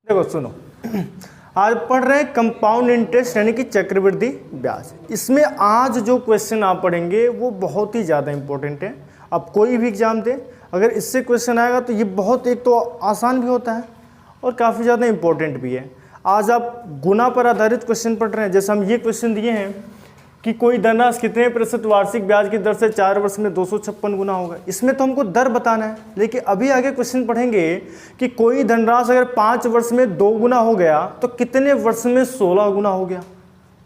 देखो सुनो, आज पढ़ रहे हैं कंपाउंड इंटरेस्ट यानी कि चक्रवृद्धि ब्याज। इसमें आज जो क्वेश्चन आप पढ़ेंगे वो बहुत ही ज़्यादा इंपॉर्टेंट है। अब कोई भी एग्जाम दे, अगर इससे क्वेश्चन आएगा तो ये बहुत, एक तो आसान भी होता है और काफ़ी ज़्यादा इंपॉर्टेंट भी है। आज आप गुना पर आधारित क्वेश्चन पढ़ रहे हैं। जैसे हम ये क्वेश्चन दिए हैं कि कोई धनराशि कितने प्रतिशत वार्षिक ब्याज की दर से 4 वर्ष में 256 गुना होगा। इसमें तो हमको दर बताना है, लेकिन अभी आगे क्वेश्चन पढ़ेंगे कि कोई धनराशि अगर 5 वर्ष में 2 गुना हो गया तो कितने वर्ष में 16 गुना हो गया,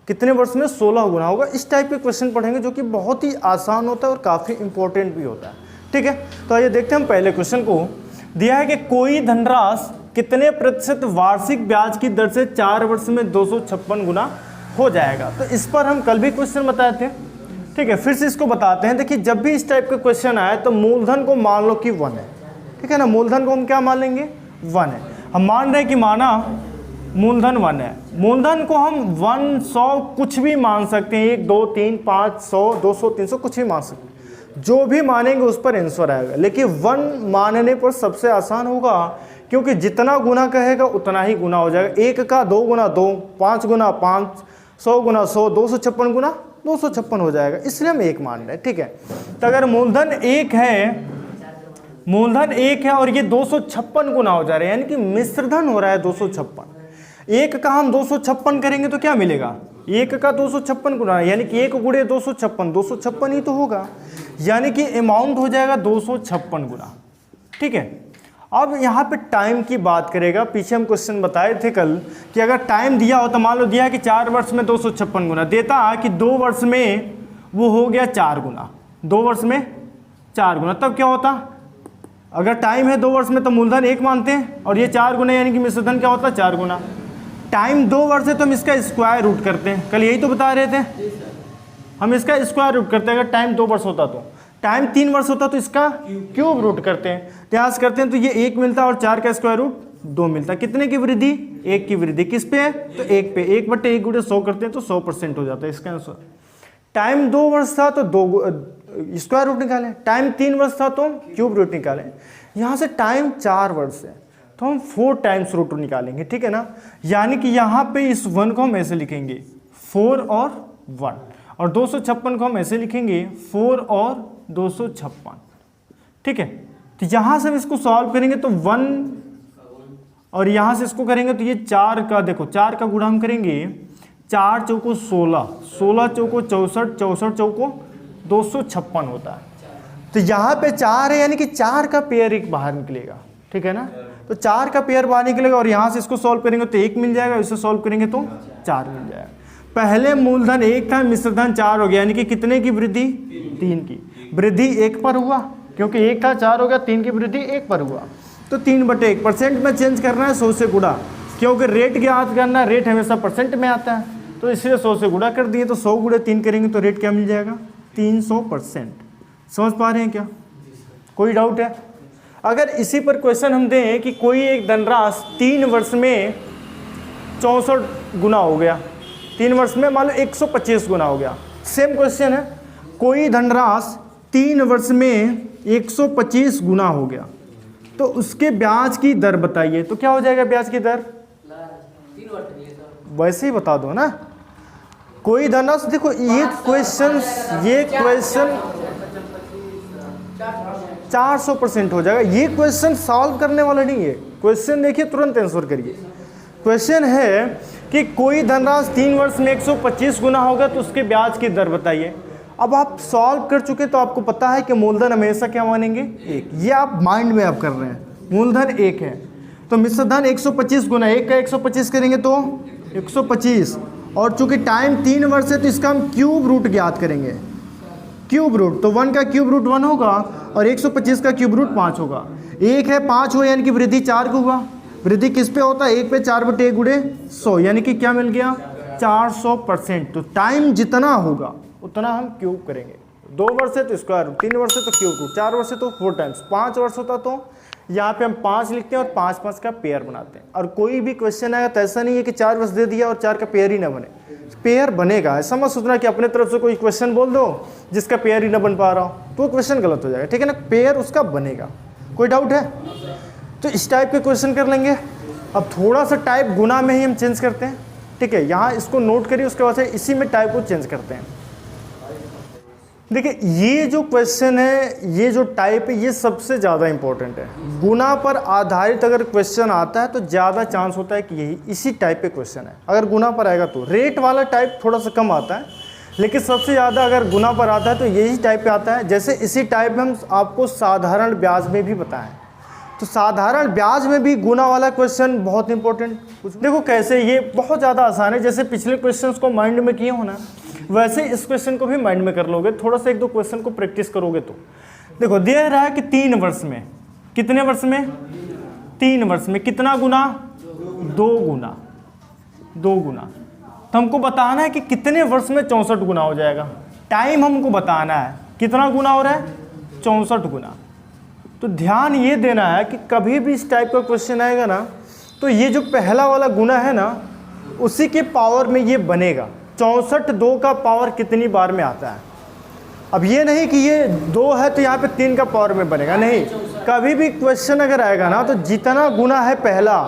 कितने वर्ष में 16 गुना होगा। इस टाइप के क्वेश्चन पढ़ेंगे जो कि बहुत ही आसान होता है और काफ़ी इंपॉर्टेंट भी होता है। ठीक है, तो आइए देखते हैं हम पहले क्वेश्चन को। दिया है कि कोई धनराशि कितने प्रतिशत वार्षिक ब्याज की दर से 4 वर्ष में 256 गुना हो जाएगा। तो इस पर हम कल भी क्वेश्चन बताए थे। ठीक है, फिर से इसको बताते हैं। देखिए, जब भी इस टाइप का क्वेश्चन आए तो मूलधन को मान लो कि 1 है। ठीक है ना, मूलधन को हम क्या मान लेंगे, 1 है। हम मान रहे हैं कि माना मूलधन 1 है। मूलधन को हम 1, 100 कुछ भी मान सकते हैं, 1, 2, 3, 5, 100, 200, 300 कुछ भी मान सकते हैं। जो भी मानेंगे उस पर आंसर आएगा। लेकिन 1 मानने पर सबसे आसान होगा, क्योंकि जितना गुना कहेगा उतना ही गुना हो जाएगा। 1 का 2 गुना 2, 5 गुना 5, 100 गुना 100, 256 गुना 256 हो जाएगा। इसलिए हम 1 मान रहे हैं। ठीक है, तो अगर मूलधन 1 है, मूलधन 1 है और ये 256 गुना हो जा रहा है, यानी कि मिश्रधन हो रहा है 256। 1 का हम 256 करेंगे तो क्या मिलेगा, 1 का 256 गुना, यानी कि 1 गुणे 256, 256 ही तो होगा, यानी कि अमाउंट हो जाएगा 256 गुना। ठीक है, अब यहाँ पे टाइम की बात करेगा। पीछे हम क्वेश्चन बताए थे कल कि अगर टाइम दिया हो तो मान लो दिया है कि 4 वर्ष में 256 गुना, देता कि 2 वर्ष में वो हो गया 4 गुना, 2 वर्ष में 4 गुना, तब क्या होता, अगर टाइम है 2 वर्ष में तो मूलधन 1 मानते हैं और ये 4 गुना यानी कि मिश्रधन क्या होता है 4 गुना। टाइम 2 वर्ष है तो हम इसका स्क्वायर रूट करते हैं, कल यही तो बता रहे थे, हम इसका स्क्वायर रूट करते हैं। अगर टाइम 2 वर्ष होता तो, टाइम 3 वर्ष होता तो इसका क्यूब रूट करते हैं, प्रयास करते हैं तो ये 1 मिलता है और 4 का स्क्वायर रूट 2 मिलता है। कितने की वृद्धि, 1 की वृद्धि। किस पे है, तो 1 पे। 1/1 गुणे 100 करते हैं तो 100% हो जाता है इसका आंसर। टाइम 2 वर्ष था तो 2 स्क्वायर रूट निकालें, टाइम 3 वर्ष था तो क्यूब रूट निकालें। यहाँ से टाइम 4 वर्ष है तो हम 4 टाइम्स रूट निकालेंगे। ठीक है ना, यानी कि यहाँ पे इस 1 को हम ऐसे लिखेंगे 4 और 1, और 256 को हम ऐसे लिखेंगे 4 और 256। ठीक है, तो यहाँ से हम इसको सॉल्व करेंगे तो 1, और यहाँ से इसको करेंगे तो ये 4 का, देखो 4 का गुणा हम करेंगे, 4 चौको 16, 16 चौको 64, 64 चौको 256 होता है। तो यहाँ पे 4 है, यानी कि 4 का पेयर एक बाहर निकलेगा। ठीक है ना, तो 4 का पेयर बाहर निकलेगा और यहाँ से इसको सॉल्व करेंगे तो 1 मिल जाएगा, इसे सॉल्व करेंगे तो 4 मिल जाएगा। पहले मूलधन 1 था, मिश्रधन 4 हो गया, यानी कि कितने की वृद्धि, 3 की वृद्धि 1 पर हुआ, क्योंकि 1 था 4 हो गया, 3 की वृद्धि 1 पर हुआ। तो 3/1 परसेंट में चेंज करना है 100 से गुणा, क्योंकि रेट ज्ञात करना है, रेट हमेशा परसेंट में आता है, तो इसलिए 100 से गुणा कर दिए। तो 100 गुणे 3 करेंगे तो रेट क्या मिल जाएगा, 300%। समझ पा रहे हैं क्या, कोई डाउट है। अगर इसी पर क्वेश्चन हम दें कि कोई एक धनराशि 3 वर्ष में 64 गुना हो गया, 3 वर्ष में मान लो 125 गुना हो गया। सेम क्वेश्चन है, कोई धनराशि 3 वर्ष में 125 गुना हो गया तो उसके ब्याज की दर बताइए। तो क्या हो जाएगा ब्याज की दर, वैसे ही बता दो ना। कोई धनराशि, देखो ये क्वेश्चन 400% हो जाएगा। ये क्वेश्चन सॉल्व करने वाला नहीं है, क्वेश्चन देखिए तुरंत आंसर करिए। क्वेश्चन है कि कोई धनराशि 3 वर्ष में 125 गुना होगा तो उसके ब्याज की दर बताइए। अब आप सॉल्व कर चुके तो आपको पता है कि मूलधन हमेशा क्या मानेंगे, 1। ये आप माइंड में आप कर रहे हैं, मूलधन 1 है तो मिश्रधन 125 गुना 1 का 125 करेंगे तो 125, और चूंकि टाइम 3 वर्ष है तो इसका हम क्यूब रूट ज्ञात करेंगे, क्यूब रूट। तो 1 का क्यूब रूट 1 होगा और 125 का क्यूब रूट 5 होगा। 1 है 5 हो, यानी कि वृद्धि 4 को हुआ। वृद्धि किस पे होता है, 1 पे 4/1 गुणे 100, यानी कि क्या मिल गया 400%। तो टाइम जितना होगा उतना हम क्यूब करेंगे। 2 वर्ष है तो स्क्वायर रूट, 3 वर्ष है तो क्यूब रूट, 4 वर्ष है तो 4 टाइम्स, 5 वर्ष होता तो यहाँ पे हम 5 लिखते हैं और 5 का पेयर बनाते हैं। और कोई भी क्वेश्चन आएगा तो ऐसा नहीं है कि 4 वर्ष दे दिया और 4 का पेयर ही ना बने, पेयर बनेगा। ऐसा मत सोचना कि अपने तरफ से कोई क्वेश्चन बोल दो जिसका पेयर ही ना बन पा रहा हो, तो क्वेश्चन गलत हो जाएगा। ठीक है ना, पेयर उसका बनेगा। कोई डाउट है तो इस टाइप के क्वेश्चन कर लेंगे। अब थोड़ा सा टाइप गुना में ही हम चेंज करते हैं, ठीक है। यहाँ इसको नोट करिए, उसके बाद से इसी में टाइप को चेंज करते हैं। देखिए ये जो क्वेश्चन है, ये जो टाइप है, ये सबसे ज़्यादा इंपॉर्टेंट है। गुना पर आधारित अगर क्वेश्चन आता है तो ज़्यादा चांस होता है कि यही इसी टाइप पे क्वेश्चन है। अगर गुना पर आएगा तो रेट वाला टाइप थोड़ा सा कम आता है, लेकिन सबसे ज़्यादा अगर गुना पर आता है तो यही टाइप पे आता है। जैसे इसी टाइप में हम आपको साधारण ब्याज में भी बताएं, तो साधारण ब्याज में भी गुना वाला क्वेश्चन बहुत इंपॉर्टेंट। देखो कैसे, ये बहुत ज़्यादा आसान है। जैसे पिछले क्वेश्चंस को माइंड में किए होना, वैसे इस क्वेश्चन को भी माइंड में कर लोगे, थोड़ा सा एक दो क्वेश्चन को प्रैक्टिस करोगे तो। देखो दिया रहा है कि 3 वर्ष में, कितने वर्ष में, 3 वर्ष में कितना गुना, 2 गुना, 2 गुना। तो हमको बताना है कि कितने वर्ष में 64 गुना हो जाएगा। टाइम हमको बताना है कितना गुना हो रहा है, 64 गुना। तो ध्यान ये देना है कि कभी भी इस टाइप का क्वेश्चन आएगा ना, तो ये जो पहला वाला गुना है ना, उसी के पावर में ये बनेगा। 64 2 का पावर कितनी बार में आता है। अब ये नहीं कि ये 2 है तो यहाँ पे 3 का पावर में बनेगा, नहीं। कभी भी क्वेश्चन अगर आएगा ना, तो जितना गुना है पहला,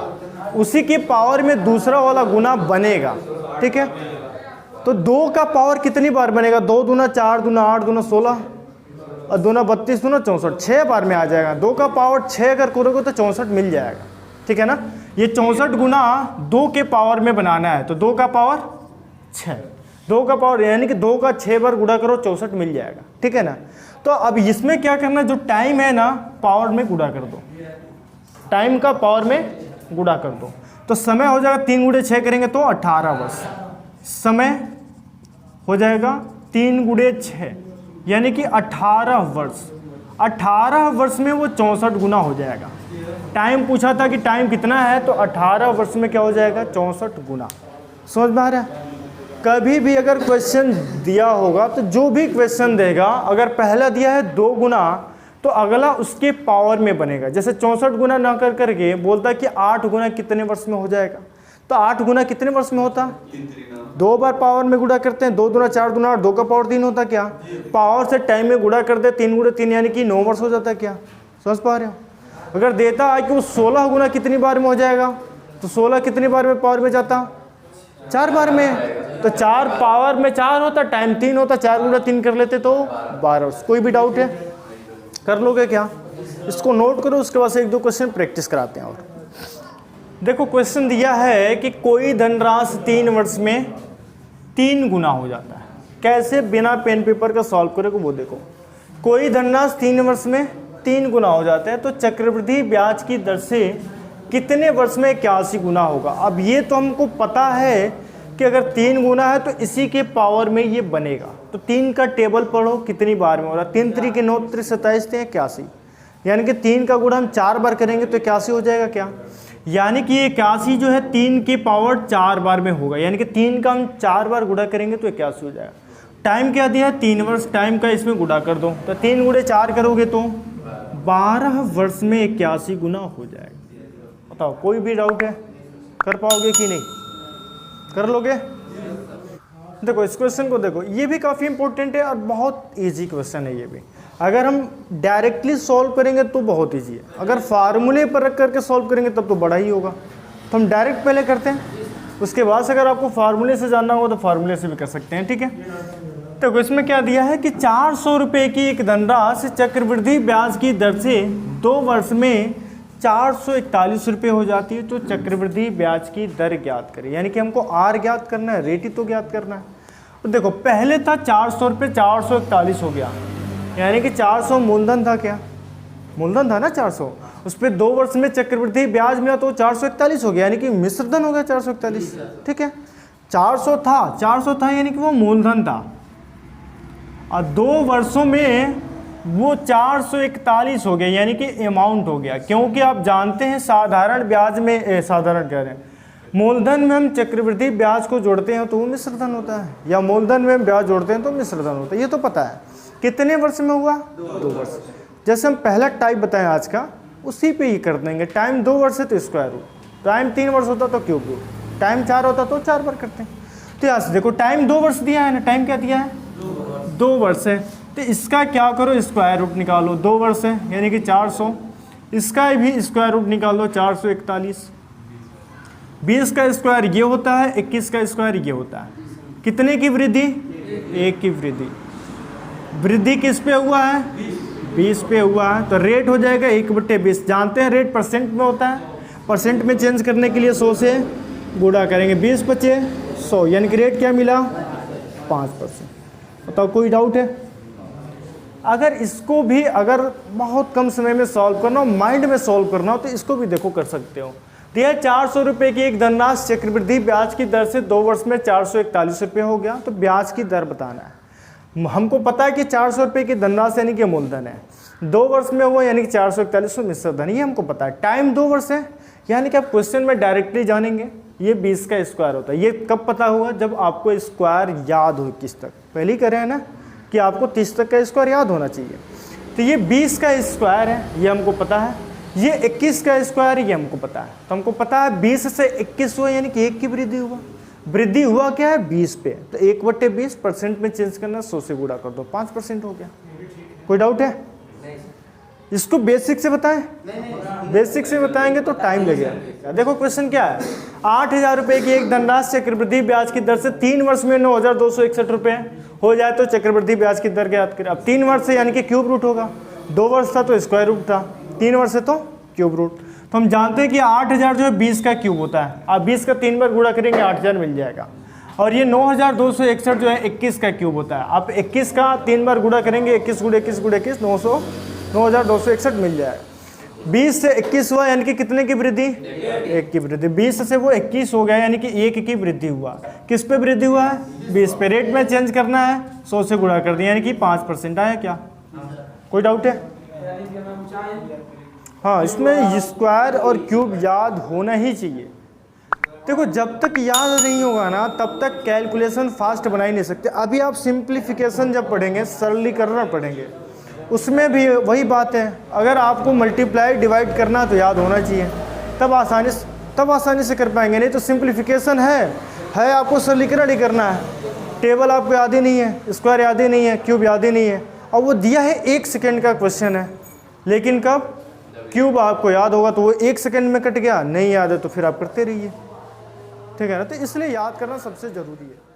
उसी के पावर में दूसरा वाला गुना बनेगा, ठीक है। तो 2 का पावर कितनी बार बनेगा, 2 दूना 4 दूना 8 दूना 16 और 2 दूना 32 दूना 64, 6 बार में आ जाएगा। 2 का पावर 6 अगर करोगे तो 64 मिल जाएगा, ठीक है ना। ये 64 गुना 2 के पावर में बनाना है, तो 2 का पावर 6, 2 का पावर यानी कि 2 का 6 बार गुणा करो, 64 मिल जाएगा, ठीक है ना। तो अब इसमें क्या करना, जो टाइम है ना, पावर में गुणा कर दो, टाइम का पावर में गुणा कर दो। तो समय हो जाएगा 3 गुणे 6 करेंगे तो 18 वर्ष। समय हो जाएगा 3 गुणे 6 यानी कि 18 वर्ष। 18 वर्ष में वो 64 गुना हो जाएगा। टाइम पूछा था कि टाइम कितना है, तो 18 वर्ष में क्या हो जाएगा, 64 गुना। समझ में आ रहा है। कभी भी अगर क्वेश्चन दिया होगा तो जो भी क्वेश्चन देगा, अगर पहला दिया है 2 गुना, तो अगला उसके पावर में बनेगा। जैसे 64 गुना ना कर करके बोलता कि 8 गुना कितने वर्ष में हो जाएगा, तो 8 गुना कितने वर्ष में होता, 2 बार पावर में गुणा करते हैं, 2 दूना 4 दूना 8, 2 का पावर 3 होता, क्या पावर से टाइम में गुणा कर दे, 3 गुणे 3 यानी कि 9 वर्ष हो जाता, क्या समझ पा रहे हो। अगर देता है कि वो 16 गुना कितनी बार में हो जाएगा, तो 16 कितनी बार में पावर में जाता, 4 बार में। तो 4 पावर में 4 होता, टाइम 3 होता, 4 गुना 3 कर लेते तो 12 वर्ष। कोई भी डाउट है, कर लोगे क्या, इसको नोट करो, उसके बाद से 1-2 क्वेश्चन प्रैक्टिस कराते हैं। और देखो क्वेश्चन दिया है कि कोई धनराशि 3 वर्ष में 3 गुना हो जाता है। कैसे, बिना पेन पेपर का सॉल्व करोगे वो देखो। कोई धनराशि 3 वर्ष में 3 गुना हो जाता है, तो चक्रवृद्धि ब्याज की दर से कितने वर्ष में 81 गुना होगा। अब ये तो हमको पता है कि अगर 3 गुना है तो इसी के पावर में ये बनेगा। तो 3 का टेबल पढ़ो कितनी बार में हो रहा है, 3 3 के 9 3 27 थे 81, यानी कि 3 का गुणा हम 4 बार करेंगे तो 81 हो जाएगा, क्या यानी कि 81 जो है 3 के पावर 4 बार में होगा, यानी कि 3 का हम 4 बार गुणा करेंगे तो 81 हो जाएगा। टाइम क्या दिया है, 3 वर्ष, टाइम का इसमें गुणा कर दो, तो 3 गुणे 4 करोगे तो 12 वर्ष में 81 गुना हो जाएगा। बताओ कोई भी डाउट है, कर पाओगे कि नहीं, कर लोगे। देखो इस क्वेश्चन को देखो, ये भी काफ़ी इंपॉर्टेंट है और बहुत इजी क्वेश्चन है ये भी। अगर हम डायरेक्टली सॉल्व करेंगे तो बहुत इजी है, अगर फार्मूले पर रख करके सॉल्व करेंगे तब तो बड़ा ही होगा। तो हम डायरेक्ट पहले करते हैं, उसके बाद से अगर आपको फार्मूले से जानना होगा तो फार्मूले से भी कर सकते हैं, ठीक है। तो इसमें क्या दिया है कि 400 रुपये की एक धनराशि चक्रवृद्धि ब्याज की दर से 2 वर्ष में 441 रुपये हो जाती है, तो चक्रवृद्धि ब्याज की दर ज्ञात करें। यानी कि हमको आर ज्ञात करना है, रेट ही तो ज्ञात करना है। तो देखो पहले था 400 रुपये, 441 हो गया, यानी कि 400 मूलधन था, क्या मूलधन था ना 400, उस पर 2 वर्ष में चक्रवृद्धि ब्याज मिला तो 441 हो गया, यानी कि मिश्रधन हो गया 441, ठीक है। 400 था यानी कि वो मूलधन था, और 2 वर्षों में वो 441 हो गया, यानी कि अमाउंट हो गया। क्योंकि आप जानते हैं साधारण ब्याज में साधारण कह रहे हैं, मूलधन में हम चक्रवृद्धि ब्याज को जोड़ते हैं तो वो मिश्रधन होता है, या मूलधन में हम ब्याज जोड़ते हैं तो मिश्रधन होता है, ये तो पता है। कितने वर्ष में हुआ, 2 वर्ष। जैसे हम पहला टाइप बताएं आज का, उसी पे ही कर देंगे। टाइम 2 वर्ष है तो स्क्वायर रूट, टाइम 3 वर्ष होता तो क्यूब रूट, टाइम 4 होता तो 4 बार करते हैं। तो यहाँ से देखो टाइम 2 वर्ष दिया है ना, टाइम क्या दिया है, 2 वर्ष है, तो इसका क्या करो, स्क्वायर रूट निकालो। 2 वर्ष है यानी कि 400, इसका भी स्क्वायर रूट निकाल दो, 441, 20 का स्क्वायर ये होता है, 21 का स्क्वायर ये होता है। कितने की वृद्धि? 1 की वृद्धि। वृद्धि किस पे हुआ है? 20 पे हुआ है, तो रेट हो जाएगा 1/20। जानते हैं रेट परसेंट में होता है, परसेंट में चेंज करने के लिए 100 से गुणा करेंगे। 20 बचे 100, यानी कि रेट क्या मिला? 5%। बताओ कोई डाउट है? अगर इसको भी अगर बहुत कम समय में सॉल्व करना हो, माइंड में सॉल्व करना हो, तो इसको भी देखो कर सकते हो। दिया 400 रुपये की एक धनराशि चक्रवृद्धि ब्याज की दर से 2 वर्ष में 441 रुपये हो गया, तो ब्याज की दर बताना है। हमको पता है कि 400 रुपये की धनराशि यानी कि मूलधन है, 2 वर्ष में हुआ यानी कि 441 मिश्र धन, ये हमको पता है। टाइम 2 वर्ष है, यानी कि आप क्वेश्चन में डायरेक्टली जानेंगे ये 20 का स्क्वायर होता है। ये कब पता हुआ? जब आपको स्क्वायर याद हो 21 तक। पहले ही कह रहे हैं ना कि आपको 30 तक का स्क्वायर याद होना चाहिए। तो ये 20 का स्क्वायर है, ये हमको पता है। ये 21 का स्क्वायर है, ये हमको पता है। तो हमको पता है 20 से 21 हुआ यानी कि 1 की वृद्धि हुआ। वृद्धि हुआ क्या है? 20 पे, तो 1/20 परसेंट में चेंज करना, 100 से गुणा कर दो, 5% हो गया। कोई डाउट है? इसको बेसिक से बताएं? बेसिक से बताएंगे तो टाइम लगेगा। देखो क्वेश्चन क्या है, 8000 रुपये की एक धनराशि चक्रवृद्धि ब्याज की दर से 3 वर्ष में 9261 रुपये हो जाए तो चक्रवृद्धि ब्याज की दर ज्ञात करें। अब 3 वर्ष से यानी कि क्यूब रूट होगा, 2 वर्ष था तो स्क्वायर रूट था, 3 वर्ष से तो क्यूब रूट। तो हम जानते हैं कि 8000 जो है 20 का क्यूब होता है। आप 20 का 3 बार गुणा करेंगे 8000 मिल जाएगा। और ये 9261 जो है 21 का क्यूब होता है। आप 21 का 3 बार गुणा करेंगे, 21 × 21 × 21 9261 मिल जाएगा। 20 से 21 हुआ यानी कि कितने की वृद्धि? 1 की वृद्धि। 20 से वो 21 हो गया यानी कि 1 की वृद्धि हुआ। किस पे वृद्धि हुआ है? 20 पे। रेट में चेंज करना है, 100 से गुणा कर दिया यानी कि 5% आया। क्या कोई डाउट है? हाँ, इसमें स्क्वायर और क्यूब याद होना ही चाहिए। देखो जब तक याद नहीं होगा ना तब तक कैलकुलेशन फास्ट बना ही नहीं सकते। अभी आप सिंप्लीफिकेशन जब पढ़ेंगे, सरलीकरण पढ़ेंगे, उसमें भी वही बात है। अगर आपको मल्टीप्लाई डिवाइड करना तो याद होना चाहिए, तब आसानी से कर पाएंगे। नहीं तो सिंप्लीफिकेशन है आपको सरलीकरण ही करना है। टेबल आपको याद ही नहीं है, स्क्वायर याद ही नहीं है, क्यूब याद ही नहीं है, और वो दिया है 1 सेकेंड का क्वेश्चन है। लेकिन कब क्यूब आपको याद होगा तो वो 1 सेकेंड में कट गया, नहीं याद है तो फिर आप करते रहिए। ठीक है ना? तो इसलिए याद करना सबसे ज़रूरी है।